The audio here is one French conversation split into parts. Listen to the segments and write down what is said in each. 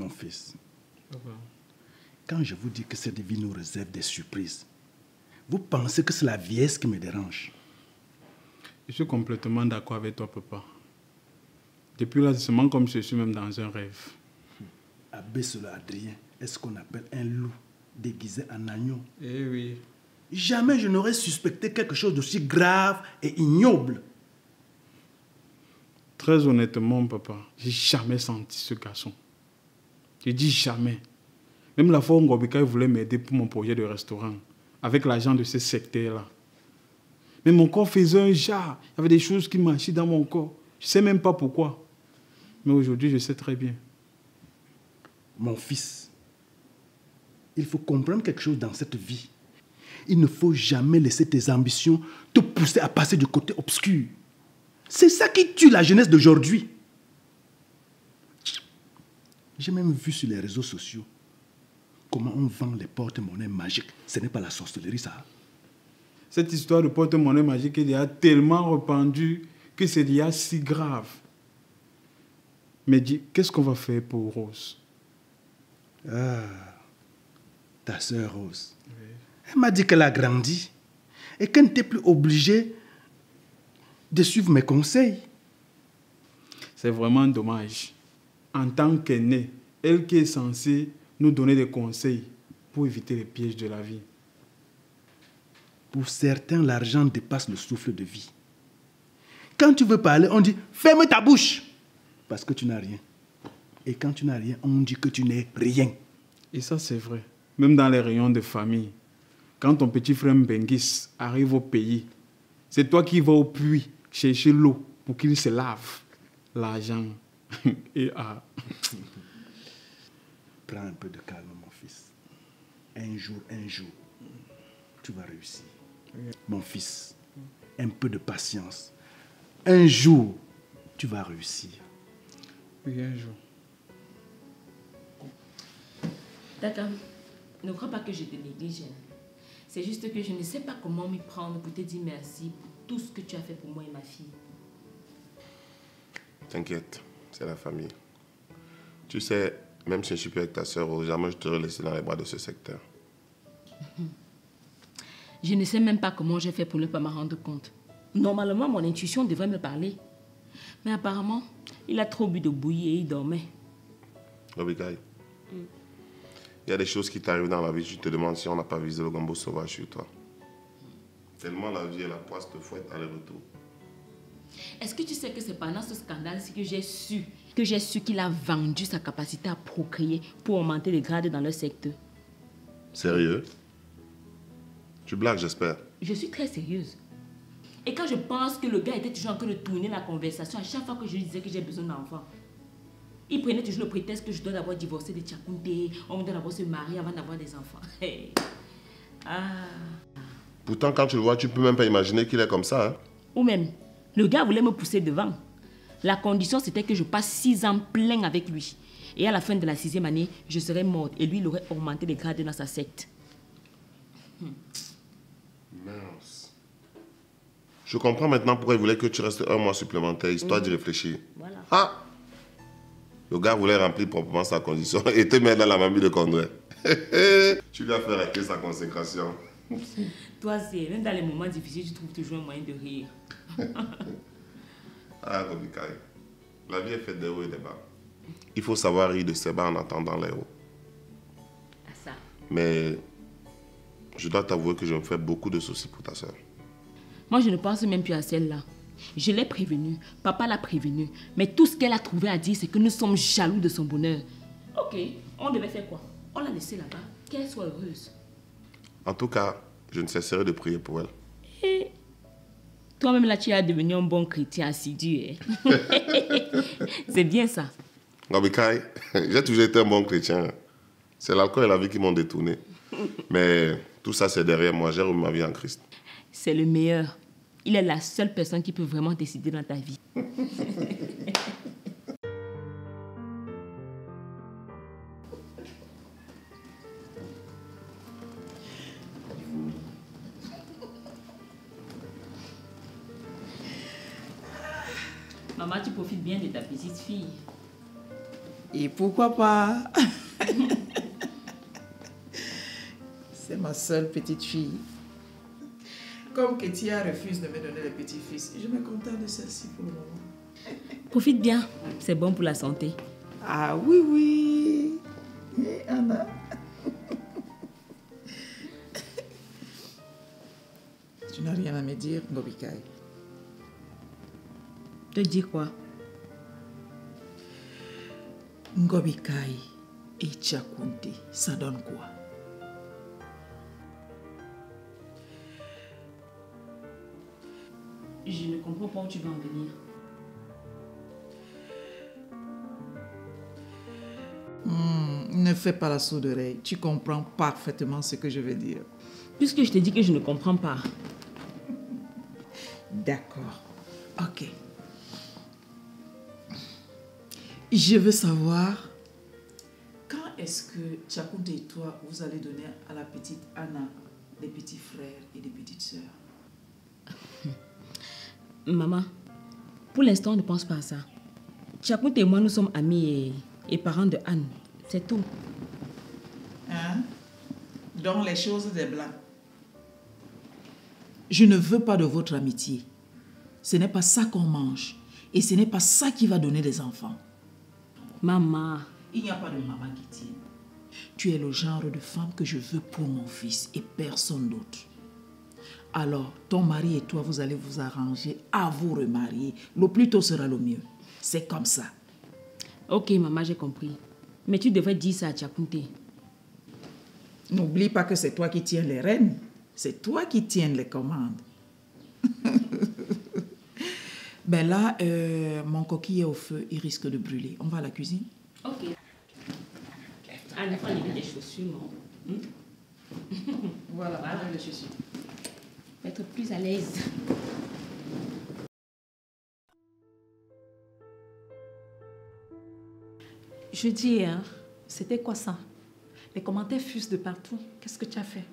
Mon fils, Papa. quand je vous dis que cette vie nous réserve des surprises, vous pensez que c'est la vieillesse qui me dérange? Je suis complètement d'accord avec toi, papa. Depuis là, c'est seulement comme je suis même dans un rêve. Abbé Solo Adrien est ce qu'on appelle un loup déguisé en agneau. Eh oui. Jamais je n'aurais suspecté quelque chose d'aussi grave et ignoble. Très honnêtement, papa, j'ai jamais senti ce garçon. Je dis jamais. Même la fois où Ngobika voulait m'aider pour mon projet de restaurant, avec l'argent de ce secteur-là. Mais mon corps faisait un jar. Il y avait des choses qui marchaient dans mon corps. Je ne sais même pas pourquoi. Mais aujourd'hui, je sais très bien. Mon fils, il faut comprendre quelque chose dans cette vie. Il ne faut jamais laisser tes ambitions te pousser à passer du côté obscur. C'est ça qui tue la jeunesse d'aujourd'hui. J'ai même vu sur les réseaux sociaux comment on vend les porte-monnaies magiques. Ce n'est pas la sorcellerie, ça. Cette histoire de porte-monnaie magique est déjà tellement répandue que c'est déjà si grave. Mais dis, qu'est-ce qu'on va faire pour Rose? Ah, ta sœur Rose. Oui. Elle m'a dit qu'elle a grandi et qu'elle n'était plus obligée de suivre mes conseils. C'est vraiment dommage. En tant qu'aînée, elle qui est censée nous donner des conseils pour éviter les pièges de la vie. Pour certains, l'argent dépasse le souffle de vie. Quand tu veux parler, on dit « ferme ta bouche » parce que tu n'as rien. Et quand tu n'as rien, on dit que tu n'es rien. Et ça, c'est vrai. Même dans les rayons de famille. Quand ton petit frère Mbenguis arrive au pays, c'est toi qui vas au puits chercher l'eau pour qu'il se lave. L'argent et à... Prends un peu de calme, mon fils. Un jour, tu vas réussir. Oui. Mon fils, un peu de patience. Un jour, tu vas réussir. Oui, un jour. D'accord. Ne crois pas que je te néglige. C'est juste que je ne sais pas comment m'y prendre pour te dire merci pour tout ce que tu as fait pour moi et ma fille. T'inquiète, c'est la famille. Tu sais, même si je ne suis plus avec ta soeur, jamais je t'aurais laissé dans les bras de ce secteur. Je ne sais même pas comment j'ai fait pour ne pas m'en rendre compte. Normalement, mon intuition devrait me parler. Mais apparemment, il a trop bu de bouillie et il dormait. Obikai, il y a des choses qui t'arrivent dans la vie, tu te demandes si on n'a pas visé le gombo sauvage sur toi. Tellement la vie et la poisse te fouettent aller-retour. Est-ce que tu sais que c'est pendant ce scandale-ci que j'ai su qu'il a vendu sa capacité à procréer pour augmenter les grades dans le secteur? Sérieux? Tu blagues, j'espère. Je suis très sérieuse. Et quand je pense que le gars était toujours en train de tourner la conversation, à chaque fois que je lui disais que j'ai besoin d'enfants, il prenait toujours le prétexte que je dois d'abord divorcer de Tchakounté, on doit d'abord se marier avant d'avoir des enfants. Hey. Ah. Pourtant, quand tu le vois, tu peux même pas imaginer qu'il est comme ça. Hein? Ou même, le gars voulait me pousser devant. La condition, c'était que je passe 6 ans plein avec lui. Et à la fin de la 6e année, je serais morte et lui, il aurait augmenté les grades dans sa secte. Mince. Je comprends maintenant pourquoi il voulait que tu restes 1 mois supplémentaire, histoire d'y réfléchir. Voilà. Ah! Le gars voulait remplir proprement sa condition et te mettre dans la mamie de Condré. Tu lui as fait rater sa consécration. Toi, c'est même dans les moments difficiles, tu trouves toujours un moyen de rire. Ah, Obikai, la vie est faite des hauts et des bas. Il faut savoir rire de ses bas en attendant les hauts. Ah, ça. Mais je dois t'avouer que je me fais beaucoup de soucis pour ta soeur. Moi, je ne pense même plus à celle-là. Je l'ai prévenue, papa l'a prévenue. Mais tout ce qu'elle a trouvé à dire, c'est que nous sommes jaloux de son bonheur. Ok, on devait faire quoi? On l'a laissée là-bas, qu'elle soit heureuse. En tout cas, je ne cesserai de prier pour elle. Et toi-même là, tu es devenu un bon chrétien assidu. Hein? C'est bien ça. Obikai, j'ai toujours été un bon chrétien. C'est l'alcool et la vie qui m'ont détourné. Mais tout ça, c'est derrière moi. J'ai remis ma vie en Christ. C'est le meilleur. Il est la seule personne qui peut vraiment décider dans ta vie. Maman, tu profites bien de ta petite fille. Et pourquoi pas? C'est ma seule petite fille. Comme Ketia refuse de me donner les petits-fils, je me contente de celle-ci pour le moment. Profite bien, c'est bon pour la santé. Ah oui, oui. Et Anna. Tu n'as rien à me dire, Ngobikai. Te dis quoi? Ngobikai et Tchakounte, ça donne quoi? Je ne comprends pas où tu vas en venir. Ne fais pas la sourde oreille. Tu comprends parfaitement ce que je veux dire. Puisque je te dis que je ne comprends pas. D'accord. Ok. Je veux savoir quand est-ce que Tchakounte et toi, vous allez donner à la petite Anna des petits frères et des petites sœurs? Maman, pour l'instant, ne pense pas à ça. Tchakounte et moi, nous sommes amis et parents de Anne. C'est tout. Hein? Dans les choses des Blancs. Je ne veux pas de votre amitié. Ce n'est pas ça qu'on mange. Et ce n'est pas ça qui va donner des enfants. Maman. Il n'y a pas de maman qui tienne. Tu es le genre de femme que je veux pour mon fils et personne d'autre. Alors, ton mari et toi, vous allez vous arranger à vous remarier. Le plus tôt sera le mieux. C'est comme ça. Ok, maman, j'ai compris. Mais tu devrais dire ça à Tchakounte. N'oublie pas que c'est toi qui tiens les rênes. C'est toi qui tiens les commandes. Ben là, mon coquille est au feu. Il risque de brûler. On va à la cuisine? Ok. Anne, il faut enlever tes chaussures, non? Voilà, les chaussures. Être plus à l'aise. Je dis, hein, c'était quoi ça? Les commentaires fusent de partout. Qu'est-ce que tu as fait?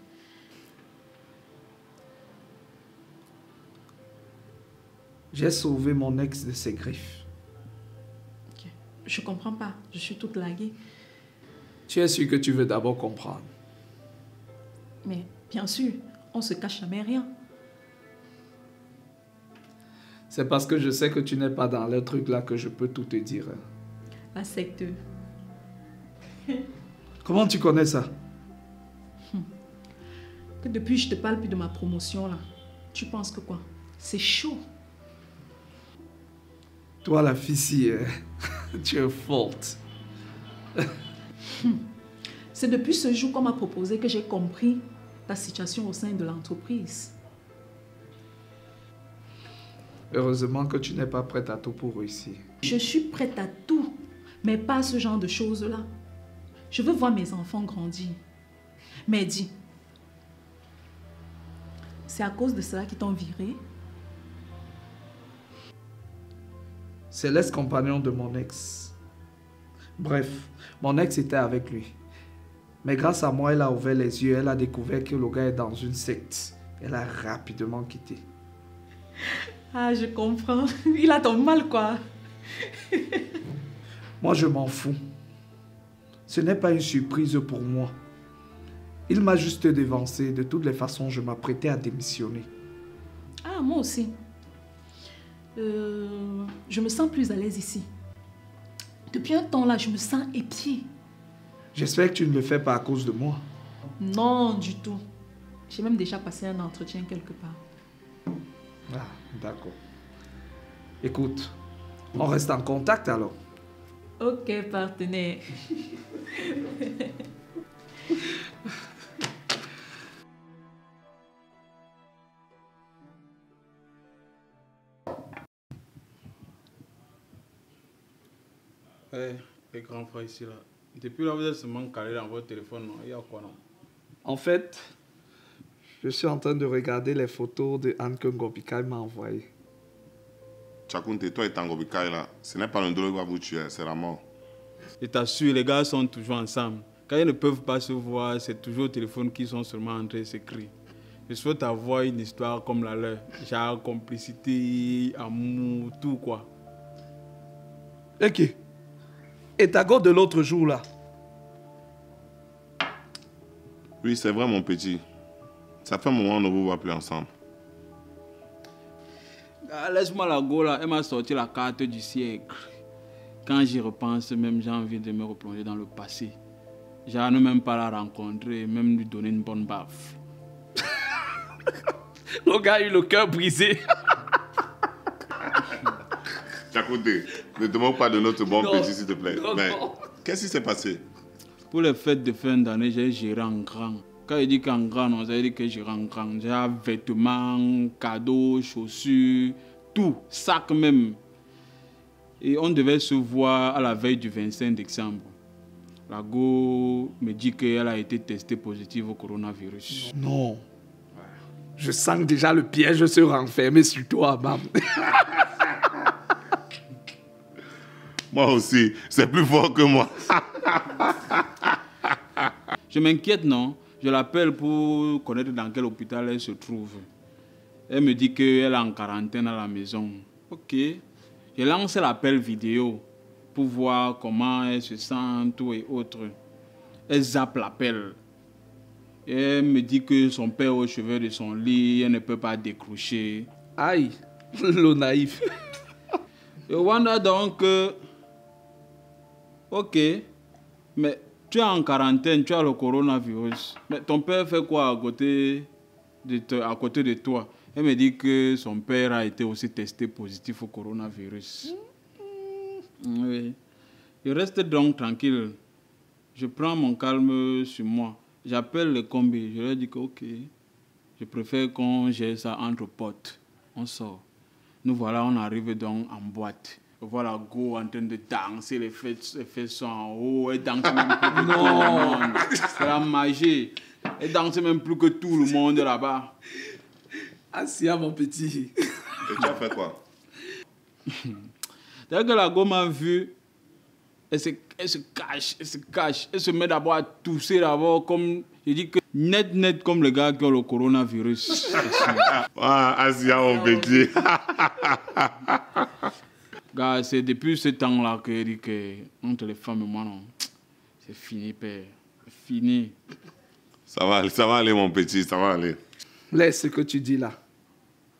J'ai sauvé mon ex de ses griffes. Okay. Je comprends pas. Je suis toute larguée. Tu es sûr que tu veux d'abord comprendre? Mais bien sûr, on se cache jamais rien. C'est parce que je sais que tu n'es pas dans le truc là que je peux tout te dire. La secte. Comment tu connais ça? Que depuis je te parle plus de ma promotion là. Tu penses que quoi? C'est chaud. Toi la fille, tu es forte. C'est depuis ce jour qu'on m'a proposé que j'ai compris ta situation au sein de l'entreprise. Heureusement que tu n'es pas prête à tout pour réussir. Je suis prête à tout, mais pas à ce genre de choses-là. Je veux voir mes enfants grandir. Mais dis, c'est à cause de cela qu'ils t'ont viré? C'est l'ex-compagnon de mon ex. Bref, mon ex était avec lui. Mais grâce à moi, elle a ouvert les yeux. Elle a découvert que le gars est dans une secte. Elle a rapidement quitté. Ah, je comprends. Il a ton mal, quoi. Moi, je m'en fous. Ce n'est pas une surprise pour moi. Il m'a juste dévancé. De toutes les façons, je m'apprêtais à démissionner. Ah, moi aussi. Je me sens plus à l'aise ici. Depuis un temps là, je me sens épiée. J'espère que tu ne le fais pas à cause de moi. Non, du tout. J'ai même déjà passé un entretien quelque part. Ah, d'accord. Écoute, on reste en contact alors. Ok, partenaire. Les grands frères ici là. Depuis là, vous êtes seulement calé dans votre téléphone, non? Il y a quoi, non? En fait, je suis en train de regarder les photos de Anne que Ngobikai m'a envoyées. Tchakounte, toi et Tangobikai là, ce n'est pas le drôle qui va vous tuer, c'est la mort. Je t'assure, les gars sont toujours ensemble. Quand ils ne peuvent pas se voir, c'est toujours au téléphone qu'ils sont seulement en train de s'écrire. Je souhaite avoir une histoire comme la leur. Genre complicité, amour, tout quoi. Ok. Et ta go de l'autre jour là? Oui, c'est vrai, mon petit. Ça fait un moment qu'on ne vous voit plus ensemble. Ah, laisse-moi la go là, elle m'a sorti la carte du siècle. Quand j'y repense, même j'ai envie de me replonger dans le passé. J'ai ne même pas la rencontrer, même lui donner une bonne baffe. Le gars a eu le cœur brisé. Chakoté, ne te moque pas de notre bon Non. petit, s'il te plaît. Non, Mais non. qu'est-ce qui s'est passé? Pour les fêtes de fin d'année, j'ai géré en grand. Quand il dit qu'en grand, on veut dire que j'ai en grand. J'ai vêtements, cadeaux, chaussures, tout, sac même. Et on devait se voir à la veille du 25 décembre. La go me dit qu'elle a été testée positive au coronavirus. Non. Je sens déjà le piège se renfermer sur toi, mam. Moi aussi, c'est plus fort que moi. Je m'inquiète, non? Je l'appelle pour connaître dans quel hôpital elle se trouve. Elle me dit qu'elle est en quarantaine à la maison. Ok. Je lance l'appel vidéo pour voir comment elle se sent, tout et autres. Elle zappe l'appel. Et elle me dit que son père est au chevet de son lit, elle ne peut pas décrocher. Aïe, le naïf. Je wonder donc, ok, mais tu es en quarantaine, tu as le coronavirus. Mais ton père fait quoi à côté de toi? Elle me dit que son père a été aussi testé positif au coronavirus. Oui. Je reste donc tranquille. Je prends mon calme sur moi. J'appelle les combis. Je leur dis que ok, je préfère qu'on gère ça entre potes. On sort. Nous voilà, on arrive donc en boîte. Voilà Go en train de danser, les fesses sont en haut. Elle danse même plus que tout le monde. C'est la magie. Elle danse même plus que tout le monde là-bas. Assia, mon petit. Et tu as fait quoi? Dès que la Go m'a vu, elle se cache. Elle se met d'abord à tousser d'abord comme, je dis que net comme les gars qui ont le coronavirus. Ah, Asia, mon petit. Gars, c'est depuis ce temps-là que je dis que entre les femmes et moi, non, c'est fini, père. C'est fini. Ça va aller, mon petit, ça va aller. Laisse ce que tu dis là.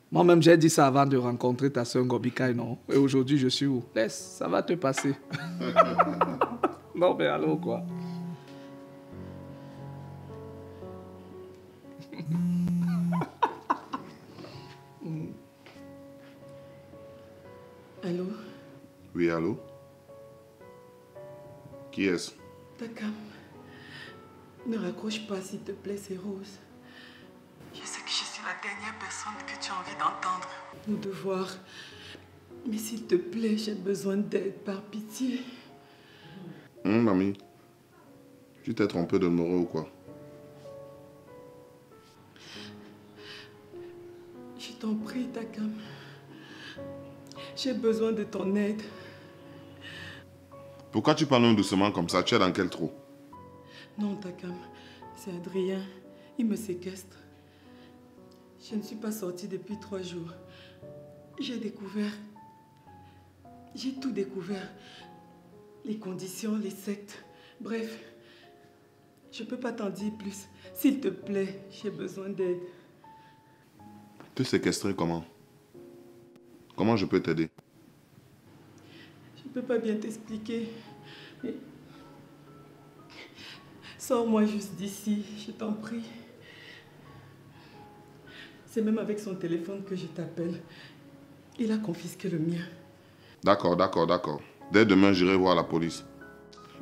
Moi-même, j'ai dit ça avant de rencontrer ta soeur Ngobikai, non? Et aujourd'hui, je suis où? Laisse, ça va te passer. Non, mais allô, quoi? Allô? Oui, allô? Qui est-ce? Takam, ne raccroche pas s'il te plaît, c'est Rose. Je sais que je suis la dernière personne que tu as envie d'entendre. Nous devoir. Mais s'il te plaît, j'ai besoin d'aide, par pitié. Mamie, tu t'es trompé de numéro ou quoi? Je t'en prie, Takam. J'ai besoin de ton aide. Pourquoi tu parles doucement comme ça? Tu es dans quel trou? Non, Takam, c'est Adrien. Il me séquestre. Je ne suis pas sortie depuis 3 jours. J'ai tout découvert. Les conditions, les sectes. Bref, je ne peux pas t'en dire plus. S'il te plaît, j'ai besoin d'aide. Te séquestrer comment? Comment je peux t'aider? Je ne peux pas bien t'expliquer. Mais... Sors-moi juste d'ici, je t'en prie. C'est même avec son téléphone que je t'appelle. Il a confisqué le mien. D'accord. Dès demain, j'irai voir la police.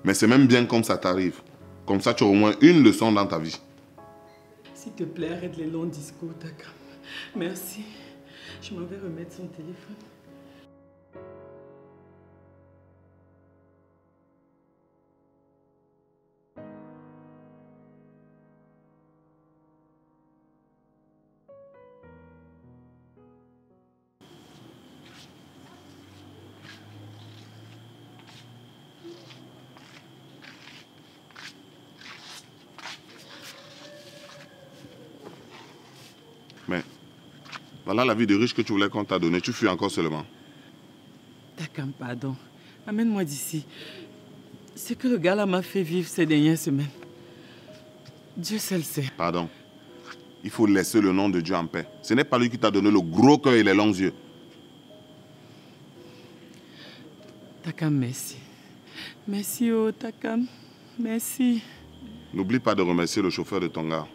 Mais c'est même bien comme ça t'arrive. Comme ça, tu as au moins une leçon dans ta vie. S'il te plaît, arrête les longs discours, Takam. Merci. Je m'en vais remettre son téléphone. Mais voilà la vie de riche que tu voulais qu'on t'a donnée. Tu fuis encore seulement. Takam, pardon. Amène-moi d'ici. Ce que le gars là m'a fait vivre ces dernières semaines. Dieu seul sait. Pardon. Il faut laisser le nom de Dieu en paix. Ce n'est pas lui qui t'a donné le gros cœur et les longs yeux. Takam, merci. Merci, oh Takam. Merci. N'oublie pas de remercier le chauffeur de ton gars.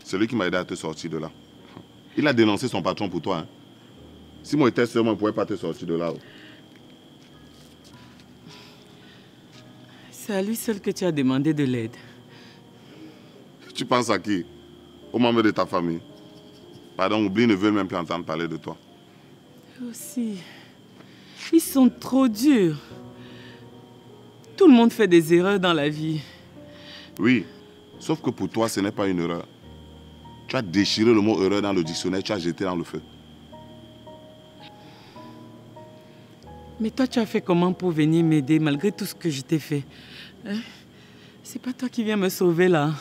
C'est lui qui m'a aidé à te sortir de là. Il a dénoncé son patron pour toi. Hein. Si moi j'étais seul, moi, je ne pouvais pas te sortir de là. C'est à lui seul que tu as demandé de l'aide. Tu penses à qui? Aux membres de ta famille. Pardon, oublie, ne veulent même plus entendre parler de toi. Aussi. Ils sont trop durs. Tout le monde fait des erreurs dans la vie. Oui, sauf que pour toi, ce n'est pas une erreur. Tu as déchiré le mot erreur dans le dictionnaire, tu as jeté dans le feu. Mais toi, tu as fait comment pour venir m'aider malgré tout ce que je t'ai fait? Hein? C'est pas toi qui viens me sauver là.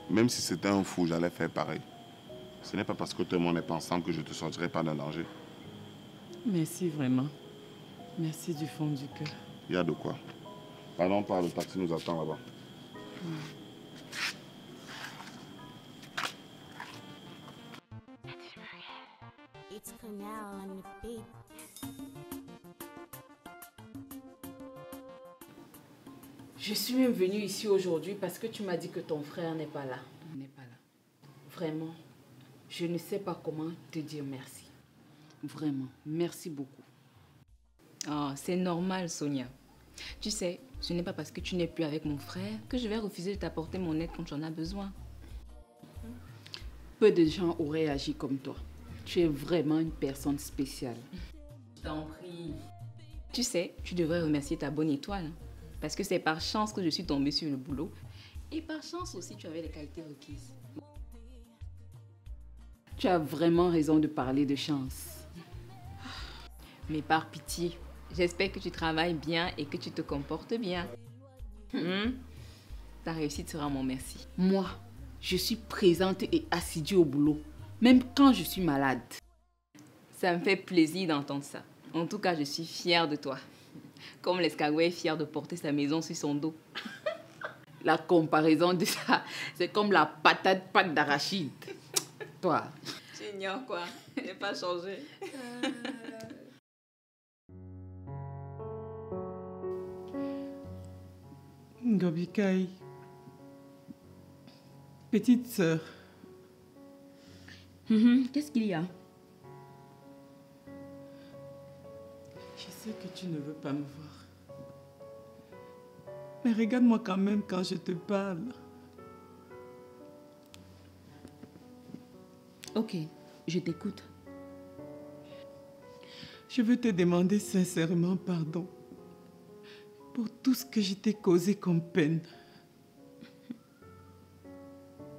Même si c'était un fou, j'allais faire pareil. Ce n'est pas parce que tout le monde n'est pas ensemble que je ne te sortirai pas d'un danger. Merci vraiment. Merci du fond du cœur. Il y a de quoi. Pardon, le taxi nous attend là-bas. Je suis même venue ici aujourd'hui parce que tu m'as dit que ton frère n'est pas là. N'est pas là. Vraiment, je ne sais pas comment te dire merci. Vraiment, merci beaucoup. Oh, c'est normal, Sonia. Tu sais, ce n'est pas parce que tu n'es plus avec mon frère que je vais refuser de t'apporter mon aide quand tu en as besoin. Peu de gens auraient agi comme toi. Tu es vraiment une personne spéciale. Je t'en prie. Tu sais, tu devrais remercier ta bonne étoile. Parce que c'est par chance que je suis tombée sur le boulot. Et par chance aussi, tu avais les qualités requises. Tu as vraiment raison de parler de chance. Mais par pitié, j'espère que tu travailles bien et que tu te comportes bien. Ta réussite sera mon merci. Moi, je suis présente et assidue au boulot, même quand je suis malade. Ça me fait plaisir d'entendre ça. En tout cas, je suis fière de toi. Comme l'escargot est fier de porter sa maison sur son dos. La comparaison de ça, c'est comme la patate pâte d'arachide. Toi. Tu ignores quoi? Elle n'est pas changé. Ngobikai, petite sœur. Qu'est-ce qu'il y a? Je sais que tu ne veux pas me voir. Mais regarde-moi quand même quand je te parle. Ok, je t'écoute. Je veux te demander sincèrement pardon pour tout ce que je t'ai causé comme peine.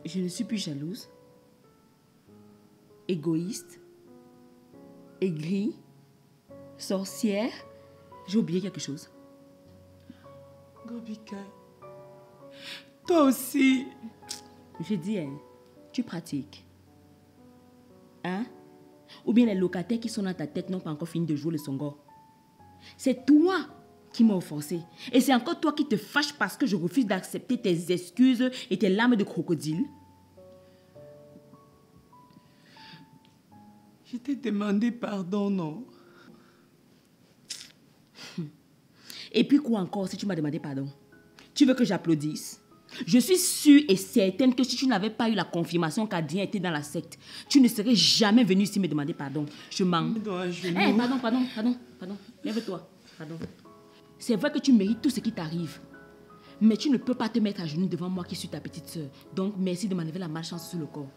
Je ne suis plus jalouse, égoïste, aigrie, sorcière. J'ai oublié quelque chose. Ngobikai, toi aussi. Je dis, tu pratiques. Hein? Ou bien les locataires qui sont dans ta tête n'ont pas encore fini de jouer le songo. C'est toi qui m'as offensé. Et c'est encore toi qui te fâches parce que je refuse d'accepter tes excuses et tes larmes de crocodile. Je t'ai demandé pardon, non? Et puis quoi encore si tu m'as demandé pardon? Tu veux que j'applaudisse? Je suis sûre et certaine que si tu n'avais pas eu la confirmation qu'Adrien était dans la secte, tu ne serais jamais venu ici me demander pardon. Je mens. Pardon. Lève-toi. Pardon. C'est vrai que tu mérites tout ce qui t'arrive. Mais tu ne peux pas te mettre à genoux devant moi qui suis ta petite sœur. Donc merci de m'enlever la malchance sur le corps.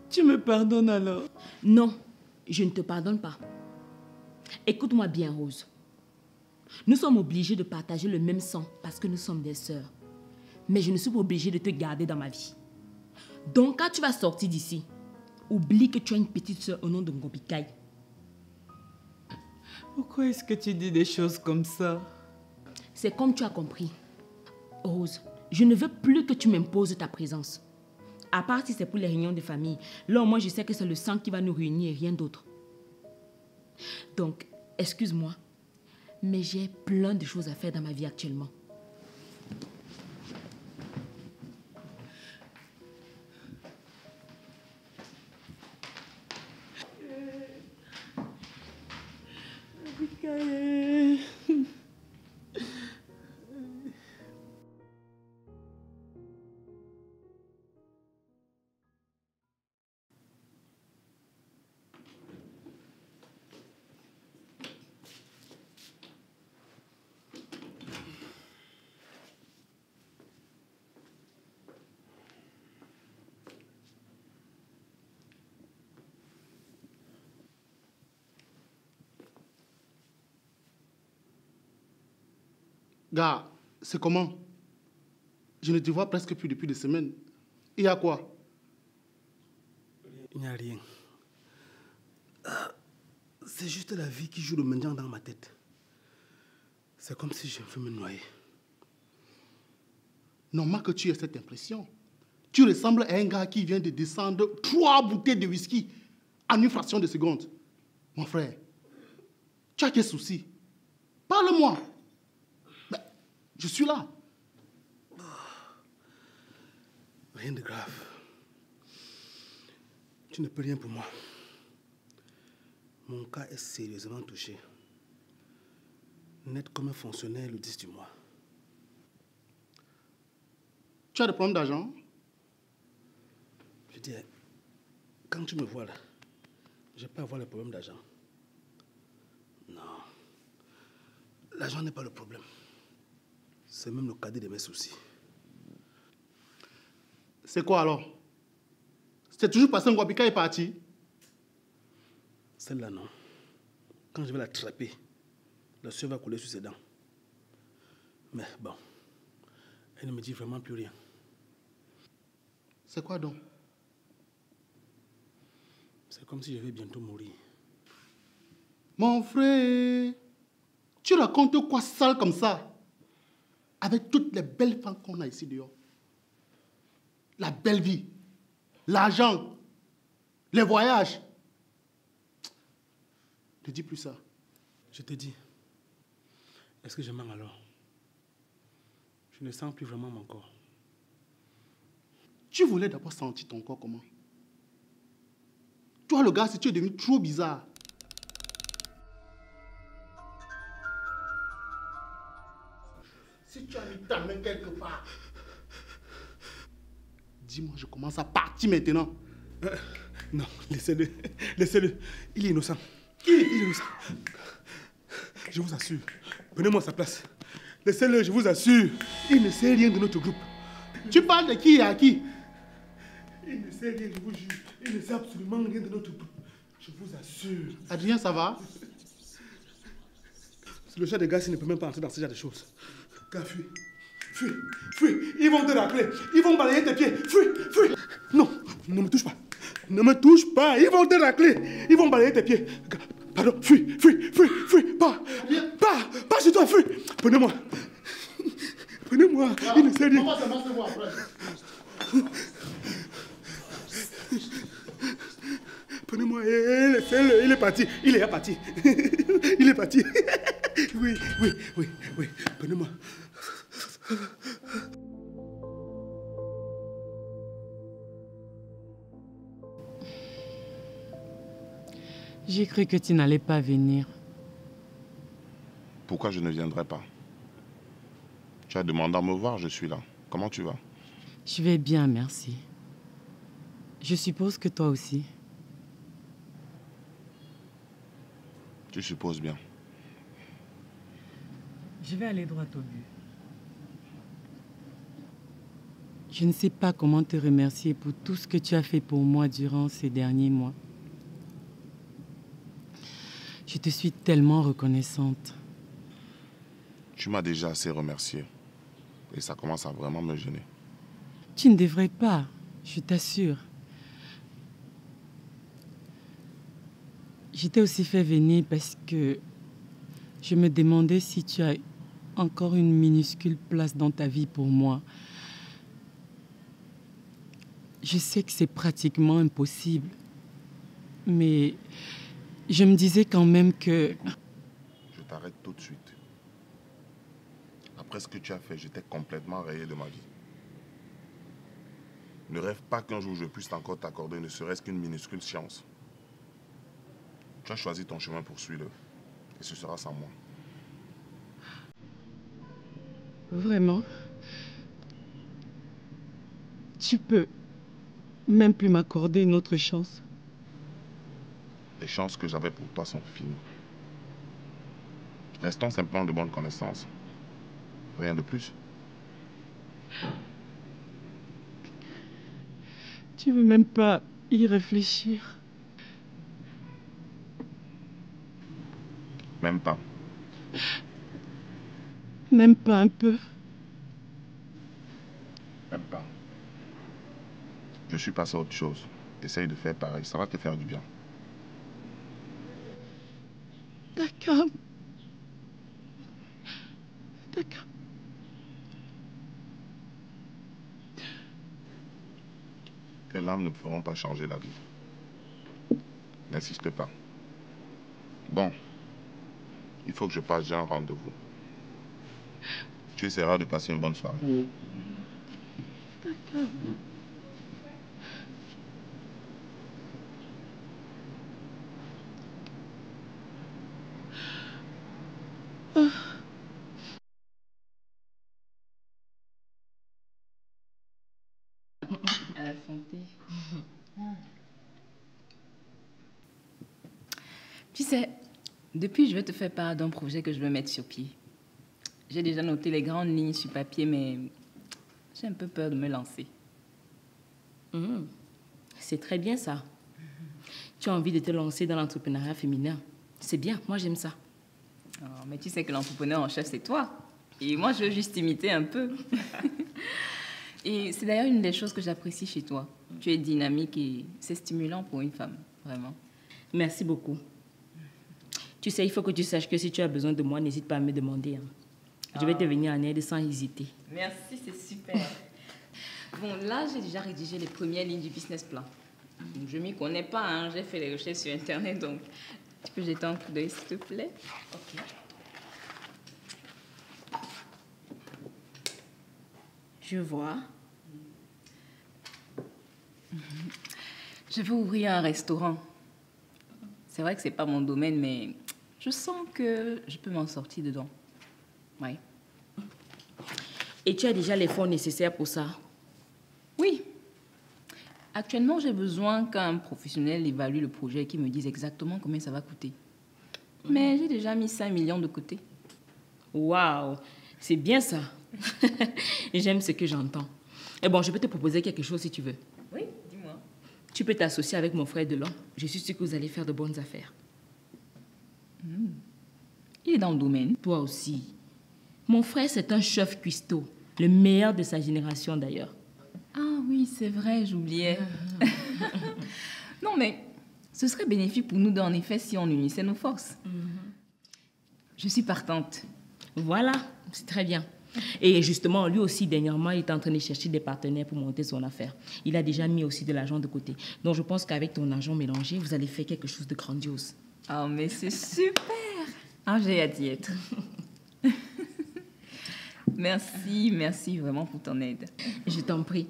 Tu me pardonnes alors? Non, je ne te pardonne pas. Écoute-moi bien, Rose. Nous sommes obligés de partager le même sang parce que nous sommes des sœurs. Mais je ne suis pas obligée de te garder dans ma vie. Donc, quand tu vas sortir d'ici, oublie que tu as une petite sœur au nom de Ngobikai. Pourquoi est-ce que tu dis des choses comme ça? C'est comme tu as compris. Rose, je ne veux plus que tu m'imposes ta présence. À part si c'est pour les réunions de famille. Là, au moins, je sais que c'est le sang qui va nous réunir et rien d'autre. Donc, excuse-moi. Mais j'ai plein de choses à faire dans ma vie actuellement. Gars, c'est comment? Je ne te vois presque plus depuis des semaines. Il y a quoi? Il n'y a rien. C'est juste la vie qui joue le mendiant dans ma tête. C'est comme si je veux me noyer. Normal que tu aies cette impression. Tu ressembles à un gars qui vient de descendre 3 bouteilles de whisky en une fraction de seconde. Mon frère, tu as quel souci? Parle-moi. Ben, je suis là. Rien de grave. Tu ne peux rien pour moi. Mon cas est sérieusement touché. Net comme un fonctionnaire le 10 du mois. Tu as des problèmes d'argent? Je dis, quand tu me vois là, je peux avoir les problèmes d'argent. Non. L'argent n'est pas le problème. C'est même le cadet de mes soucis. C'est quoi alors? C'est toujours parce que Ngwabika est parti? Celle-là, non. Quand je vais l'attraper, la sueur va couler sur ses dents. Mais bon, elle ne me dit vraiment plus rien. C'est quoi donc? C'est comme si je vais bientôt mourir. Mon frère, tu racontes quoi sale comme ça? Avec toutes les belles femmes qu'on a ici dehors. La belle vie, l'argent, les voyages. Ne dis plus ça. Je te dis, est-ce que je mens alors? Je ne sens plus vraiment mon corps. Tu voulais d'abord sentir ton corps comment? Toi, le gars, si tu es devenu trop bizarre. Si tu as mis ta main quelque part, dis-moi, je commence à partir maintenant. Non, laissez-le. Laissez-le. Il est innocent. Qui? Il est innocent. Je vous assure. Prenez-moi sa place. Laissez-le, je vous assure. Il ne sait rien de notre groupe. Tu parles de qui et à qui? Il ne sait rien, je vous jure. Il ne sait absolument rien de notre groupe. Je vous assure. Adrien, ça va? Le chef des gars, il ne peut même pas entrer dans ce genre de choses. Gars, fuis. Fuis. Fuis. Ils vont te racler. Ils vont balayer tes pieds. Fuis. Fuis. Non, ne me touche pas. Ne me touche pas. Ils vont te racler. Ils vont balayer tes pieds. Gars, pardon. Fuis. Fuis. Fuis. Fuis. Pas. Pas sur toi. Fuis. Prenez-moi. Prenez-moi. Il ne sait rien. On va se voir après. Prenez-moi, laissez-le, il est parti, il est parti. Il est parti. Oui, prenez-moi. J'ai cru que tu n'allais pas venir. Pourquoi je ne viendrai pas? Tu as demandé à me voir, je suis là. Comment tu vas? Je vais bien, merci. Je suppose que toi aussi. Tu supposes bien. Je vais aller droit au but. Je ne sais pas comment te remercier pour tout ce que tu as fait pour moi durant ces derniers mois. Je te suis tellement reconnaissante. Tu m'as déjà assez remercié. Et ça commence à vraiment me gêner. Tu ne devrais pas, je t'assure. Je t'ai aussi fait venir parce que je me demandais si tu as encore une minuscule place dans ta vie pour moi. Je sais que c'est pratiquement impossible, mais je me disais quand même que... Je t'arrête tout de suite. Après ce que tu as fait, j'étais complètement rayé de ma vie. Ne rêve pas qu'un jour je puisse encore t'accorder ne serait-ce qu'une minuscule chance. Tu as choisi ton chemin pour suivre. Et ce sera sans moi. Vraiment? Tu peux même plus m'accorder une autre chance? Les chances que j'avais pour toi sont finies. Restons simplement de bonnes connaissances. Rien de plus. Tu veux même pas y réfléchir? Même pas. Même pas un peu? Même pas. Je suis passé à autre chose. Essaye de faire pareil, ça va te faire du bien. D'accord. D'accord. Tes larmes ne feront pas changer la vie. N'insiste pas. Bon, il faut que je passe, j'ai un rendez-vous. Tu essaieras de passer une bonne soirée. D'accord. À la santé. Tu sais, depuis je vais te faire part d'un projet que je veux mettre sur pied. J'ai déjà noté les grandes lignes sur papier, mais j'ai un peu peur de me lancer. C'est très bien ça. Tu as envie de te lancer dans l'entrepreneuriat féminin. C'est bien, moi j'aime ça. Oh, mais tu sais que l'entrepreneur en chef, c'est toi. Et moi, je veux juste imiter un peu. Et c'est d'ailleurs une des choses que j'apprécie chez toi. Tu es dynamique et c'est stimulant pour une femme, vraiment. Merci beaucoup. Tu sais, il faut que tu saches que si tu as besoin de moi, n'hésite pas à me demander. Hein. Je vais te venir en aide sans hésiter. Merci, c'est super. Bon, là, j'ai déjà rédigé les premières lignes du business plan. Donc, je m'y connais pas, hein. J'ai fait les recherches sur Internet, donc tu peux jeter un coup d'œil, s'il te plaît. Ok. Je vois. Je veux ouvrir un restaurant. C'est vrai que c'est pas mon domaine, mais je sens que je peux m'en sortir dedans. Oui. Et tu as déjà les fonds nécessaires pour ça? Oui. Actuellement, j'ai besoin qu'un professionnel évalue le projet et qu'il me dise exactement combien ça va coûter. Mais j'ai déjà mis 5 millions de côté. Waouh, c'est bien ça. J'aime ce que j'entends. Et bon, je peux te proposer quelque chose si tu veux. Oui, dis-moi. Tu peux t'associer avec mon frère Delon. Je suis sûre que vous allez faire de bonnes affaires. Il est dans le domaine. Toi aussi. Mon frère, c'est un chef cuistot. Le meilleur de sa génération, d'ailleurs. Ah oui, c'est vrai, j'oubliais. Non, mais ce serait bénéfique pour nous deux, en effet, si on unissait nos forces. Je suis partante. Voilà, c'est très bien. Et justement, lui aussi, dernièrement, il est en train de chercher des partenaires pour monter son affaire. Il a déjà mis aussi de l'argent de côté. Donc, je pense qu'avec ton argent mélangé, vous allez faire quelque chose de grandiose. Oh, mais c'est super. Ah, j'ai hâte d'y être. Merci, merci vraiment pour ton aide. Je t'en prie.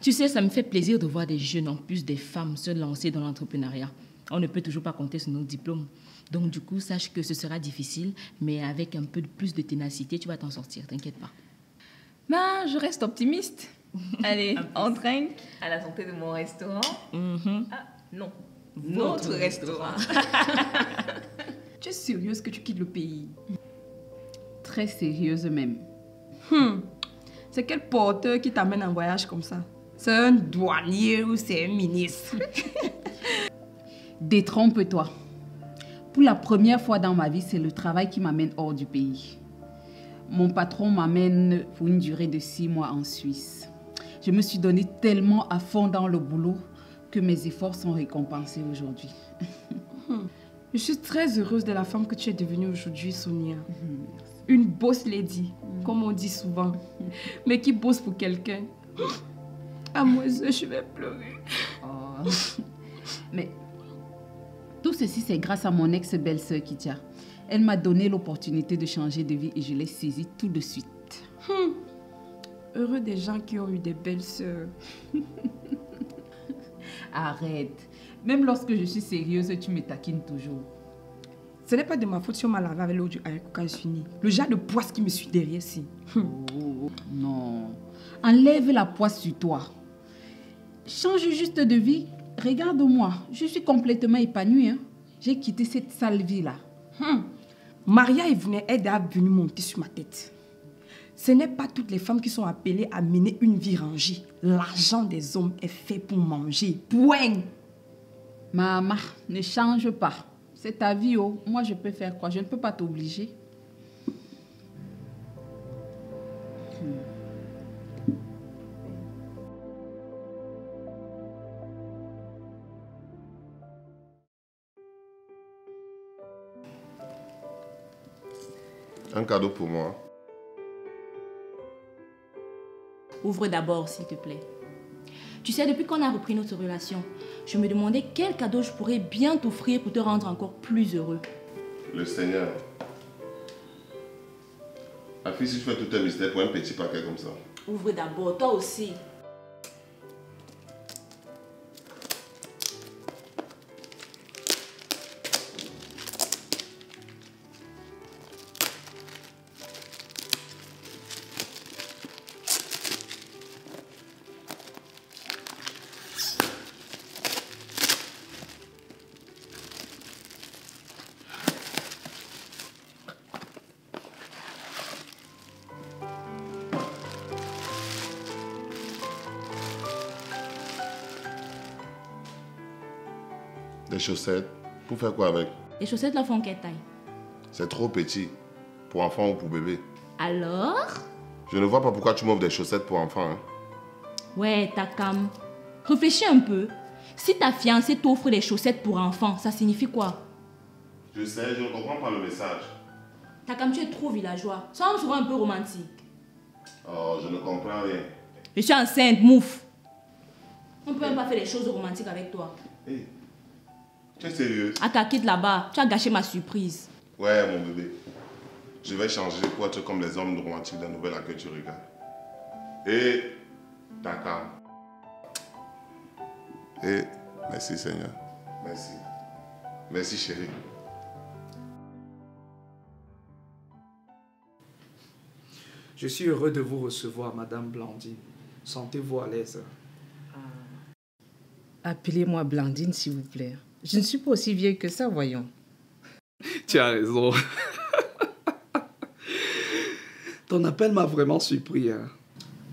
Tu sais, ça me fait plaisir de voir des jeunes, en plus des femmes, se lancer dans l'entrepreneuriat. On ne peut toujours pas compter sur nos diplômes. Donc, du coup, sache que ce sera difficile, mais avec un peu plus de ténacité, tu vas t'en sortir, t'inquiète pas. Ben, je reste optimiste. Allez, on trinque à la santé de mon restaurant. Ah, non, notre restaurant. Tu es sérieuse que tu quittes le pays? Très sérieuse même. C'est quel porteur qui t'amène en voyage comme ça? C'est un douanier ou c'est un ministre? Détrompe-toi. Pour la première fois dans ma vie, c'est le travail qui m'amène hors du pays. Mon patron m'amène pour une durée de 6 mois en Suisse. Je me suis donné tellement à fond dans le boulot que mes efforts sont récompensés aujourd'hui. Je suis très heureuse de la femme que tu es devenue aujourd'hui, Sonia. Une boss lady, comme on dit souvent, mais qui bosse pour quelqu'un. À moi, je vais pleurer. Oh. Mais tout ceci, c'est grâce à mon ex-belle-sœur Kitia. Elle m'a donné l'opportunité de changer de vie et je l'ai saisie tout de suite. Heureux des gens qui ont eu des belles sœurs. Arrête. Même lorsque je suis sérieuse, tu me taquines toujours. Ce n'est pas de ma faute si on m'a lavé avec l'eau du haricot quand je suis née. Le genre de poisse qui me suit derrière, si. Oh, non. Enlève la poisse sur toi. Change juste de vie. Regarde-moi. Je suis complètement épanouie. Hein. J'ai quitté cette sale vie-là. Maria et venait aider à venir monter sur ma tête. Ce n'est pas toutes les femmes qui sont appelées à mener une vie rangée. L'argent des hommes est fait pour manger. Point. Maman, ne change pas. C'est ta vie, oh. Moi, je peux faire quoi? Je ne peux pas t'obliger. Un cadeau pour moi. Ouvre d'abord, s'il te plaît. Tu sais, depuis qu'on a repris notre relation, je me demandais quel cadeau je pourrais bien t'offrir pour te rendre encore plus heureux. Le Seigneur. Ma fille, si tu fais tout un mystère pour un petit paquet comme ça. Ouvre d'abord, toi aussi. Des chaussettes. Pour faire quoi avec? Les chaussettes là font quelle taille? C'est trop petit. Pour enfant ou pour bébé. Alors? Je ne vois pas pourquoi tu m'offres des chaussettes pour enfant. Hein. Ouais, Takam. Réfléchis un peu. Si ta fiancée t'offre des chaussettes pour enfants, ça signifie quoi? Je sais, je ne comprends pas le message. Takam, tu es trop villageois. Ça me sera un peu romantique. Oh, je ne comprends rien. Je suis enceinte, mouf. On ne peut même pas faire des choses romantiques avec toi. Hey. Tu es sérieuse? Aka, quitte là-bas. Tu as gâché ma surprise. Ouais, mon bébé. Je vais changer pour être comme les hommes romantiques d'un nouvel que tu regardes. Et Takam. Et merci Seigneur. Merci. Merci chérie. Je suis heureux de vous recevoir, Madame Blandine. Sentez-vous à l'aise. Appelez-moi Blandine, s'il vous plaît. Je ne suis pas aussi vieille que ça, voyons. Tu as raison. Ton appel m'a vraiment surpris. Hein.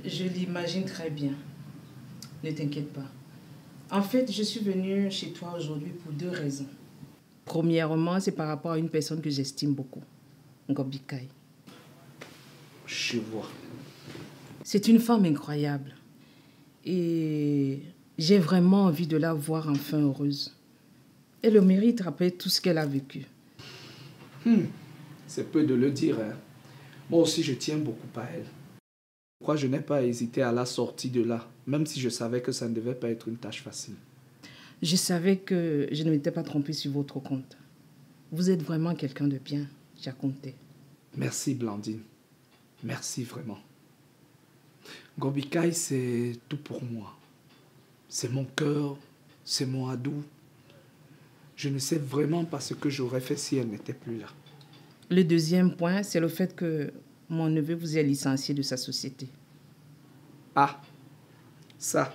Je l'imagine très bien. Ne t'inquiète pas. En fait, je suis venue chez toi aujourd'hui pour 2 raisons. Premièrement, c'est par rapport à une personne que j'estime beaucoup, Ngobikai. Je vois. C'est une femme incroyable. Et j'ai vraiment envie de la voir enfin heureuse. Elle le mérite après tout ce qu'elle a vécu. C'est peu de le dire. Hein. Moi aussi, je tiens beaucoup à elle. Pourquoi je n'ai pas hésité à la sortir de là, même si je savais que ça ne devait pas être une tâche facile. Je savais que je ne m'étais pas trompée sur votre compte. Vous êtes vraiment quelqu'un de bien, Jaconte. Merci, Blandine. Merci vraiment. Ngobikai, c'est tout pour moi. C'est mon cœur, c'est mon adou. Je ne sais vraiment pas ce que j'aurais fait si elle n'était plus là. Le deuxième point, c'est le fait que mon neveu vous ait licencié de sa société. Ah, ça.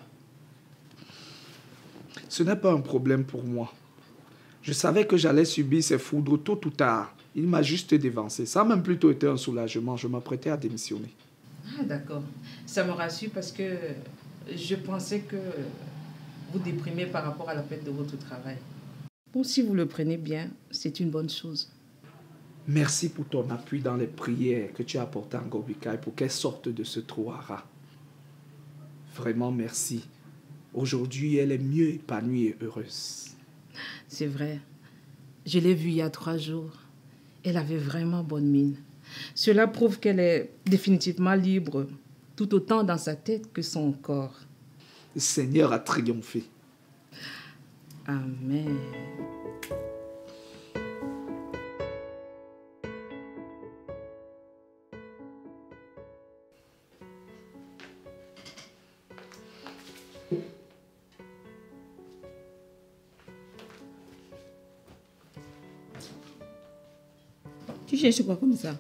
Ce n'est pas un problème pour moi. Je savais que j'allais subir ces foudres tôt ou tard. Il m'a juste dévancé. Ça a même plutôt été un soulagement. Je m'apprêtais à démissionner. Ah, d'accord. Ça me rassure parce que je pensais que vous déprimez par rapport à la perte de votre travail. Bon, si vous le prenez bien, c'est une bonne chose. Merci pour ton appui dans les prières que tu as apportées à Ngobikai pour qu'elle sorte de ce trou à rats. Vraiment merci. Aujourd'hui, elle est mieux épanouie et heureuse. C'est vrai. Je l'ai vue il y a 3 jours. Elle avait vraiment bonne mine. Cela prouve qu'elle est définitivement libre, tout autant dans sa tête que son corps. Le Seigneur a triomphé. Amen. Tu cherches quoi comme ça?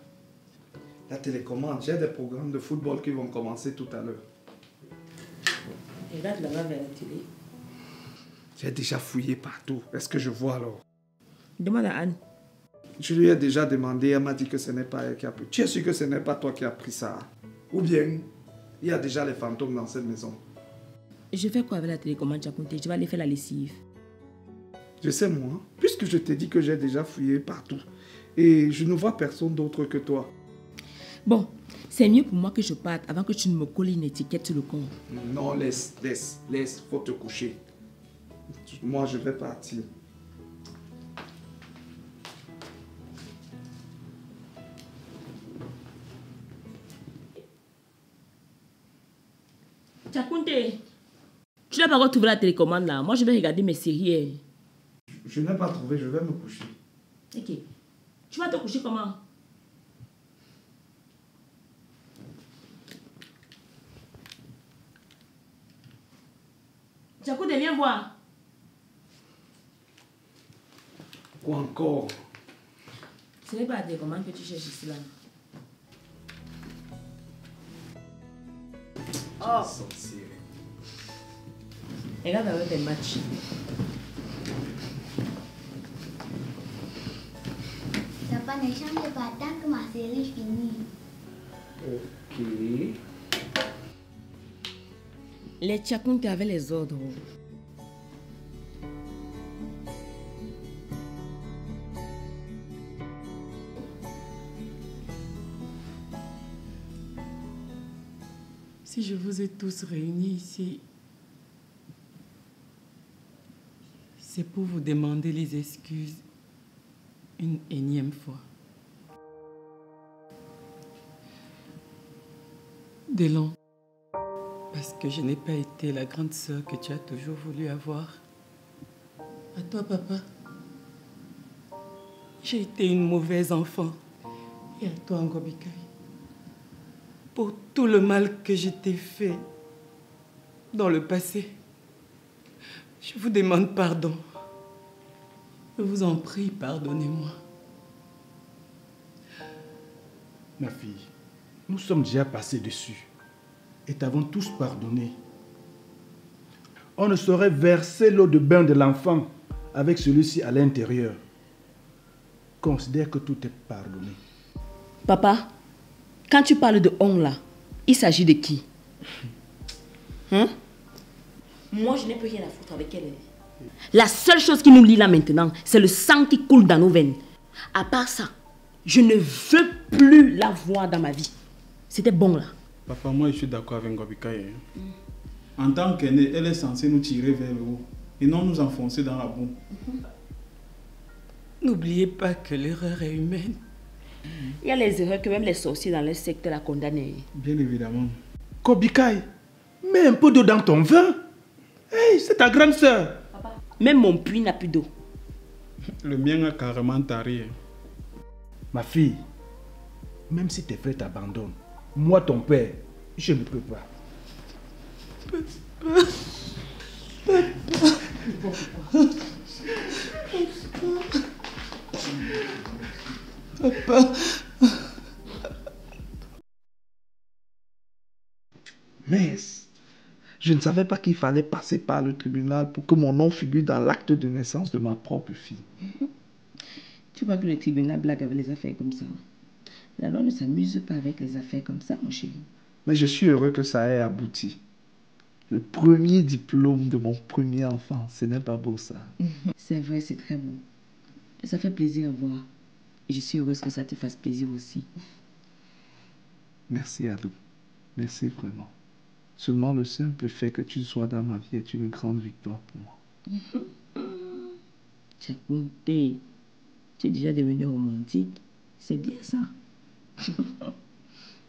La télécommande, j'ai des programmes de football qui vont commencer tout à l'heure. Regarde là-bas vers la télé. J'ai déjà fouillé partout. Est-ce que je vois alors? Demande à Anne. Je lui ai déjà demandé, elle m'a dit que ce n'est pas elle qui a pris. Tu es sûr que ce n'est pas toi qui as pris ça? Ou bien, il y a déjà les fantômes dans cette maison? Je fais quoi avec la télécommande, Tchakounté? Je vais aller faire la lessive. Je sais moi, puisque je t'ai dit que j'ai déjà fouillé partout. Et je ne vois personne d'autre que toi. Bon, c'est mieux pour moi que je parte avant que tu ne me colles une étiquette sur le corps. Non, laisse, faut te coucher. Moi, je vais partir. Tchakounté, tu n'as pas encore trouvé la télécommande là. Moi, je vais regarder mes séries. Je n'ai pas trouvé, je vais me coucher. Ok. Tu vas te coucher comment? Tchakounté, viens voir. Quoi encore? Ce n'est pas la télécommande que tu cherches ici là. Oh! Regarde avec tes matchs. Papa ne change pas tant que ma série finit. Ok. Les Tchakounté avaient les ordres. Si je vous ai tous réunis ici, c'est pour vous demander les excuses une énième fois. Delon, parce que je n'ai pas été la grande sœur que tu as toujours voulu avoir. À toi, papa. J'ai été une mauvaise enfant. Et à toi, Ngobikaï. Pour tout le mal que je t'ai fait dans le passé, je vous demande pardon. Je vous en prie, pardonnez-moi. Ma fille, nous sommes déjà passés dessus et t'avons tous pardonné. On ne saurait verser l'eau de bain de l'enfant avec celui-ci à l'intérieur. Considère que tout est pardonné. Papa, quand tu parles de on là, il s'agit de qui? Hein? Moi, je n'ai plus rien à foutre avec elle. La seule chose qui nous lie là maintenant, c'est le sang qui coule dans nos veines. À part ça, je ne veux plus la voir dans ma vie. C'était bon là. Papa, moi je suis d'accord avec Ngobikaï. En tant qu'aînée, elle est censée nous tirer vers le haut et non nous enfoncer dans la boue. N'oubliez pas que l'erreur est humaine. Il y a les erreurs que même les sorciers dans les sectes la condamnent. Bien évidemment. Kobikaï, mets un peu d'eau dans ton vin. Hey, c'est ta grande sœur. Même mon puits n'a plus d'eau. Le mien a carrément taré. Ma fille, même si tes frères t'abandonnent, moi ton père, je ne peux pas. Papa. Mais je ne savais pas qu'il fallait passer par le tribunal pour que mon nom figure dans l'acte de naissance de ma propre fille. Tu vois que le tribunal blague avec les affaires comme ça. La loi ne s'amuse pas avec les affaires comme ça, mon chéri. Mais je suis heureux que ça ait abouti. Le premier diplôme de mon premier enfant, ce n'est pas beau ça. C'est vrai, c'est très beau. Ça fait plaisir à voir. Et je suis heureuse que ça te fasse plaisir aussi. Merci Adou. Merci vraiment. Seulement le simple fait que tu sois dans ma vie est une grande victoire pour moi. Tchakounté, tu es déjà devenu romantique. C'est bien ça.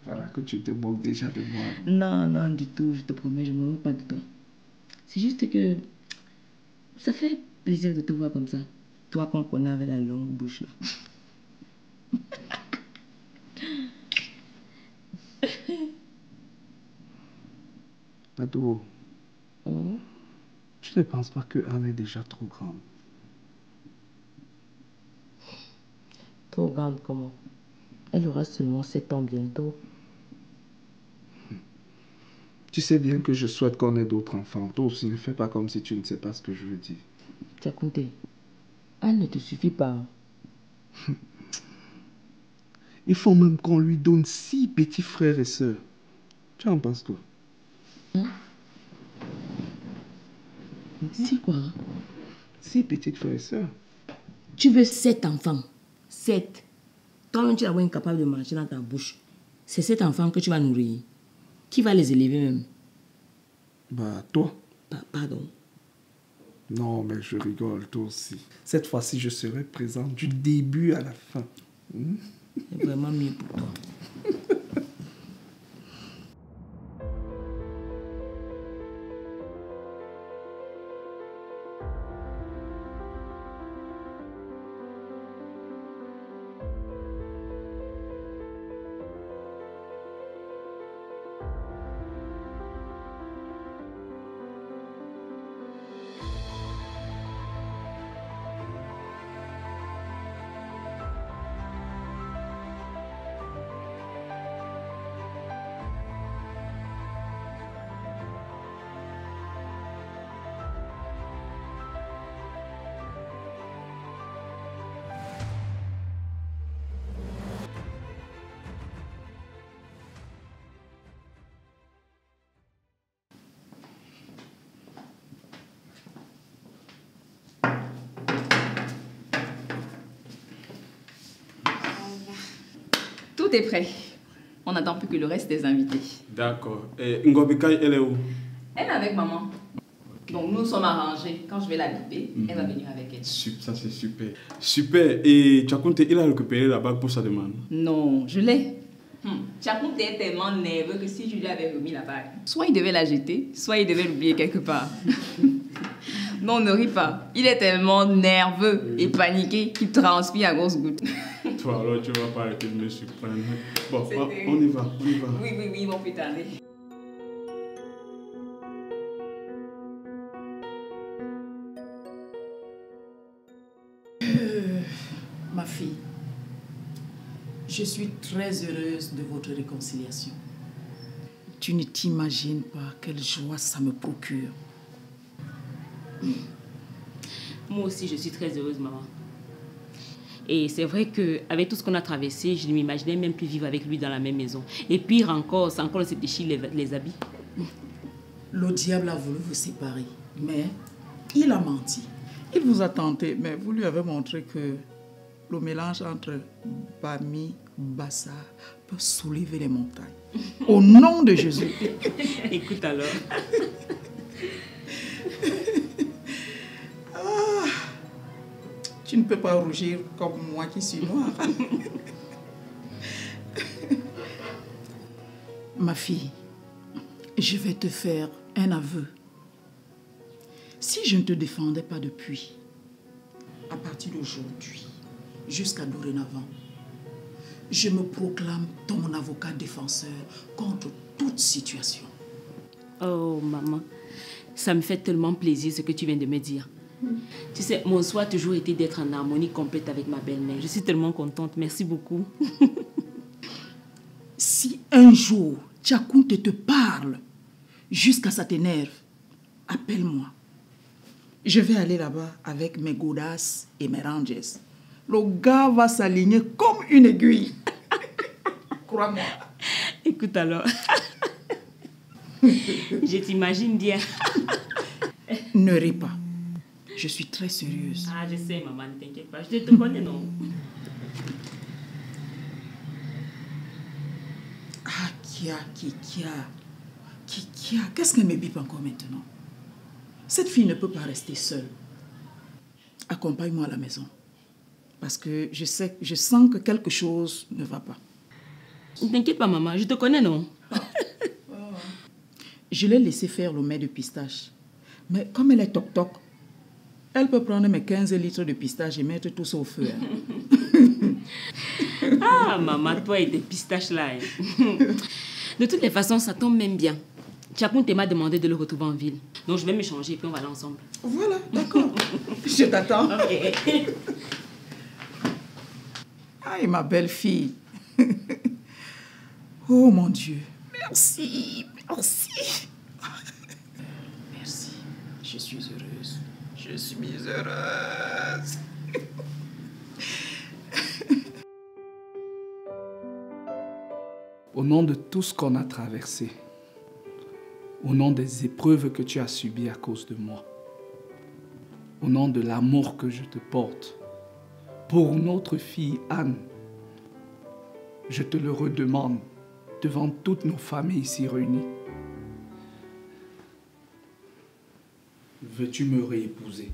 Voilà que tu te moques déjà de moi. Non, non, du tout. Je te promets, je ne me moque pas de toi. C'est juste que ça fait plaisir de te voir comme ça. Toi qu'on connaît avec la longue bouche. Adou, tu ne penses pas que Anne est déjà trop grande? Trop grande comment? Elle aura seulement 7 ans bientôt. Tu sais bien que je souhaite qu'on ait d'autres enfants. Toi aussi, ne fais pas comme si tu ne sais pas ce que je veux dire. Tchakounte, elle ne te suffit pas. Il faut même qu'on lui donne 6 petits frères et sœurs. Tu en penses quoi? C'est quoi? 6 petites frères et sœurs. Tu veux 7 enfants? 7. Toi-même, tu es incapable de manger dans ta bouche. C'est 7 enfants que tu vas nourrir. Qui va les élever même? Bah, toi. Pardon. Non, mais je rigole, toi aussi. Cette fois-ci, je serai présent du début à la fin. C'est vraiment mieux pour toi. Tout est prêt. On n'attend plus que le reste des invités. D'accord. Et Ngobikai, elle est où? Elle est avec maman. Donc nous sommes arrangés. Quand je vais la biper, elle va venir avec elle. Ça c'est super. Super. Et Tchakounte, il a récupéré la bague pour sa demande? Non, je l'ai. Tchakounte est tellement nerveux que si je lui avais remis la bague, soit il devait la jeter, soit il devait l'oublier quelque part. Non, ne ris pas. Il est tellement nerveux et paniqué qu'il transpire à grosses gouttes. Toi alors, tu vas pas arrêter de me surprendre. Bon, on y va. Oui, mon putain. Ma fille, je suis très heureuse de votre réconciliation. Tu ne t'imagines pas quelle joie ça me procure. Moi aussi, je suis très heureuse, maman. Et c'est vrai qu'avec tout ce qu'on a traversé, je ne m'imaginais même plus vivre avec lui dans la même maison. Et pire encore, c'est encore se déchirer les habits. Le diable a voulu vous séparer, mais il a menti. Il vous a tenté, mais vous lui avez montré que le mélange entre Bami, Bassa peut soulever les montagnes. Au nom de Jésus. Écoute alors. Tu ne peux pas rougir comme moi qui suis noire. Ma fille, je vais te faire un aveu. Si je ne te défendais pas depuis, à partir d'aujourd'hui, jusqu'à dorénavant, je me proclame ton avocat défenseur contre toute situation. Oh, maman, ça me fait tellement plaisir ce que tu viens de me dire. Tu sais, mon souhait a toujours été d'être en harmonie complète avec ma belle-mère. Je suis tellement contente. Merci beaucoup. Si un jour, Tchakounte te parle jusqu'à ça t'énerve, appelle-moi. Je vais aller là-bas avec mes godasses et mes rangers. Le gars va s'aligner comme une aiguille. Crois-moi. Écoute alors. Je t'imagine bien. Ne ris pas. Je suis très sérieuse. Ah, je sais, maman, ne t'inquiète pas. Je te connais, non? Ah, Kia. Qu'est-ce qu'elle me bip encore maintenant? Cette fille ne peut pas rester seule. Accompagne-moi à la maison. Parce que je sens que quelque chose ne va pas. Ne t'inquiète pas, maman. Je te connais, non? Je l'ai laissé faire le mets de pistache. Mais comme elle est toc-toc, elle peut prendre mes 15 litres de pistache et mettre tout ça au feu. Ah, maman, toi et tes pistaches là. De toutes les façons, ça tombe même bien. Tchakounte m'a demandé de le retrouver en ville. Donc, je vais me changer et puis on va aller ensemble. Voilà, d'accord. Je t'attends. Ok. Aïe, ma belle-fille. Oh mon Dieu. Merci, merci. Merci. Je suis heureuse. Je suis heureuse. Au nom de tout ce qu'on a traversé, au nom des épreuves que tu as subies à cause de moi, au nom de l'amour que je te porte, pour notre fille Anne, je te le redemande devant toutes nos familles ici réunies. Veux-tu me réépouser?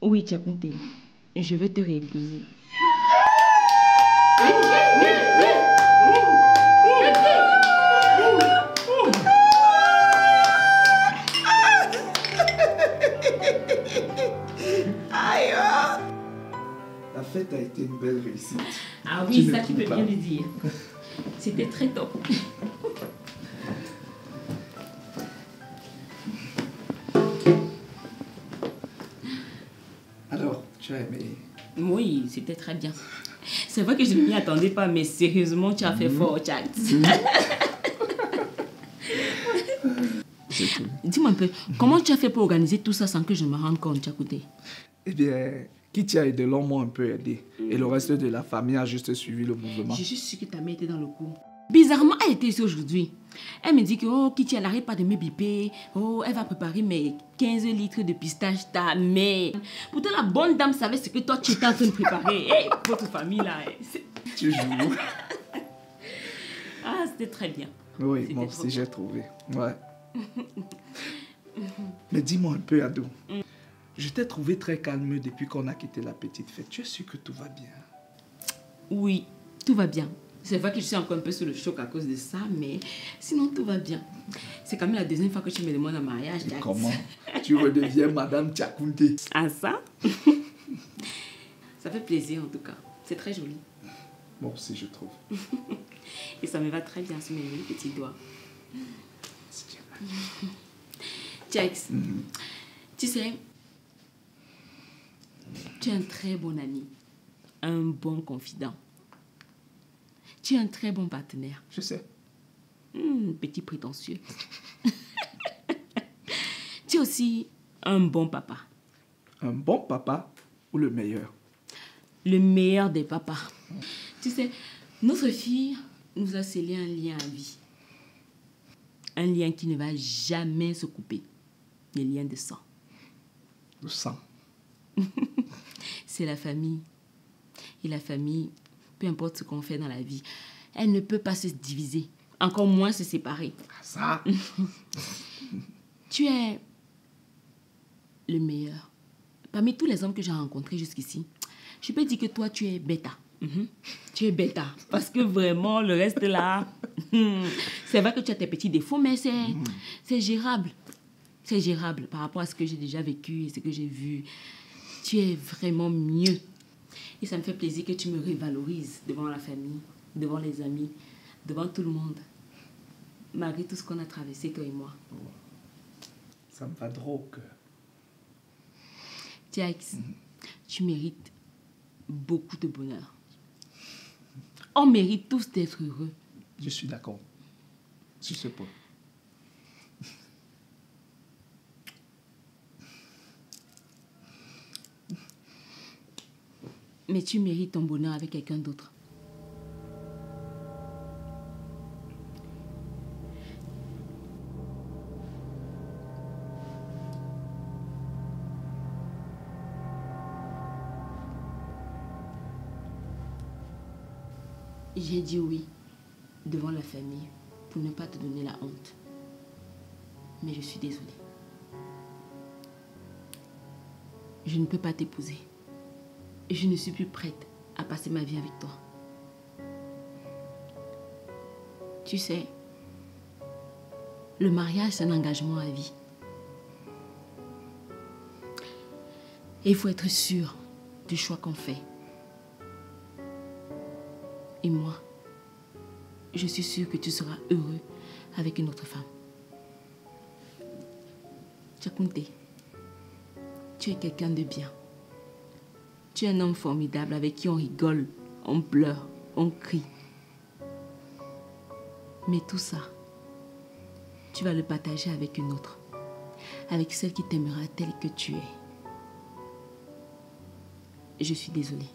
Oui, Tchakounte, je veux te réépouser. Aïe! La fête a été une belle réussite. Ah oui, ça tu peux bien le dire. C'était très top. Alors, tu as aimé? Oui, c'était très bien. C'est vrai que je ne m'y attendais pas, mais sérieusement, tu as fait fort, Tchak. Dis-moi un peu, comment tu as fait pour organiser tout ça sans que je me rende compte, Tchakoute? Eh bien, Kitia et Delon m'ont un peu aidé. Et le reste de la famille a juste suivi le mouvement. J'ai juste su que ta mère était dans le coup. Bizarrement, elle était ici aujourd'hui. Elle me dit que oh, Kitty, elle n'arrête pas de me biper. Oh, elle va préparer mes 15 litres de pistache, ta mère. Pourtant, la bonne dame savait ce que toi, tu étais en train de préparer. Hey, votre famille, là. Tu joues. Ah, c'était très bien. Oui, moi aussi, j'ai trouvé. Ouais. Mais dis-moi un peu, Ado. Je t'ai trouvé très calme depuis qu'on a quitté la petite fête. Tu es sûr que tout va bien? Oui, tout va bien. C'est vrai que je suis encore un peu sous le choc à cause de ça, mais sinon tout va bien. C'est quand même la deuxième fois que tu me demandes un mariage. Et comment? Tu redeviens Madame Tchakounte. Ah ça? Ça fait plaisir en tout cas. C'est très joli. Moi aussi, je trouve. Et ça me va très bien sur mes petits doigts. Jax, tu sais, tu es un très bon ami, un bon confident. Tu es un très bon partenaire. Je sais. Petit prétentieux. Tu es aussi un bon papa. Un bon papa ou le meilleur? Le meilleur des papas. Tu sais, notre fille nous a scellé un lien à vie. Un lien qui ne va jamais se couper. Le lien de sang. Le sang? C'est la famille. Et la famille, peu importe ce qu'on fait dans la vie, elle ne peut pas se diviser. Encore moins se séparer. Ça? Tu es le meilleur. Parmi tous les hommes que j'ai rencontrés jusqu'ici, je peux dire que toi, tu es bêta. Tu es bêta. Parce que vraiment, le reste là, c'est vrai que tu as tes petits défauts, mais c'est gérable. C'est gérable par rapport à ce que j'ai déjà vécu et ce que j'ai vu. Tu es vraiment mieux. Et ça me fait plaisir que tu me revalorises devant la famille, devant les amis, devant tout le monde. Malgré tout ce qu'on a traversé, toi et moi. Ça me va droit au cœur. Jax, tu mérites beaucoup de bonheur. On mérite tous d'être heureux. Je suis d'accord sur ce point. Mais tu mérites ton bonheur avec quelqu'un d'autre. J'ai dit oui devant la famille pour ne pas te donner la honte. Mais je suis désolée. Je ne peux pas t'épouser. Je ne suis plus prête à passer ma vie avec toi. Tu sais, le mariage, c'est un engagement à vie. Et il faut être sûr du choix qu'on fait. Et moi, je suis sûre que tu seras heureux avec une autre femme. Tchakounté, tu es quelqu'un de bien. Tu es un homme formidable avec qui on rigole, on pleure, on crie. Mais tout ça, tu vas le partager avec une autre, avec celle qui t'aimera tel que tu es. Je suis désolée.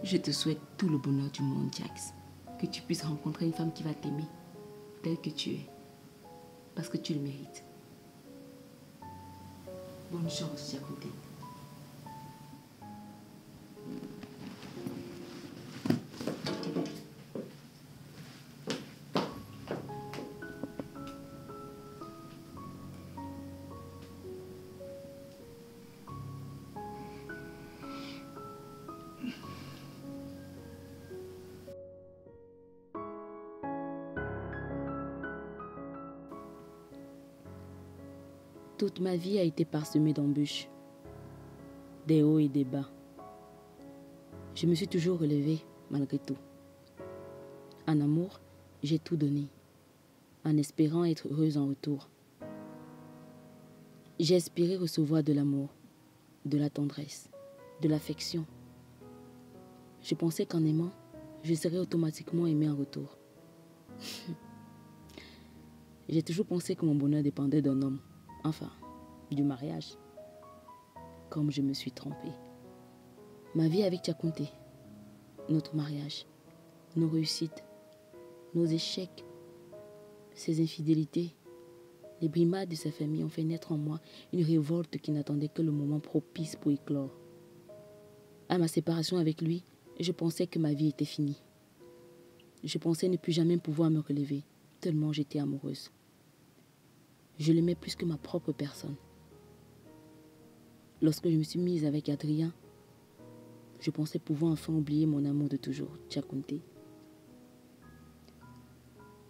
Je te souhaite tout le bonheur du monde, Jax. Que tu puisses rencontrer une femme qui va t'aimer tel que tu es. Parce que tu le mérites. Bonne chance, Tchakounté. Toute ma vie a été parsemée d'embûches, des hauts et des bas. Je me suis toujours relevée malgré tout. En amour, j'ai tout donné, en espérant être heureuse en retour. J'ai espéré recevoir de l'amour, de la tendresse, de l'affection. Je pensais qu'en aimant, je serais automatiquement aimée en retour. J'ai toujours pensé que mon bonheur dépendait d'un homme. Enfin, du mariage. Comme je me suis trompée. Ma vie avec Tchakounté, notre mariage, nos réussites, nos échecs, ses infidélités, les brimades de sa famille ont fait naître en moi une révolte qui n'attendait que le moment propice pour éclore. À ma séparation avec lui, je pensais que ma vie était finie. Je pensais ne plus jamais pouvoir me relever, tellement j'étais amoureuse. Je l'aimais plus que ma propre personne. Lorsque je me suis mise avec Adrien, je pensais pouvoir enfin oublier mon amour de toujours, Tchakounté.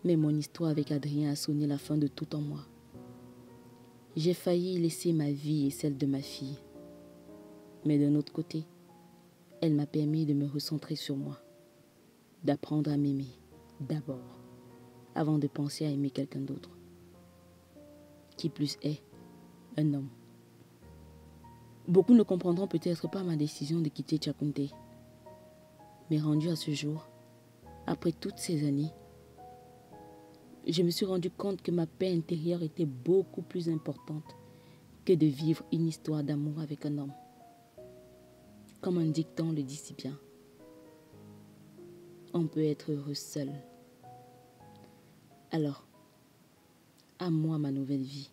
Mais mon histoire avec Adrien a sonné la fin de tout en moi. J'ai failli laisser ma vie et celle de ma fille. Mais d'un autre côté, elle m'a permis de me recentrer sur moi, d'apprendre à m'aimer d'abord, avant de penser à aimer quelqu'un d'autre. Qui plus est, un homme. Beaucoup ne comprendront peut-être pas ma décision de quitter Tchakounté. Mais rendue à ce jour, après toutes ces années, je me suis rendu compte que ma paix intérieure était beaucoup plus importante que de vivre une histoire d'amour avec un homme. Comme un dicton le dit si bien, on peut être heureux seul. Alors, à moi ma nouvelle vie.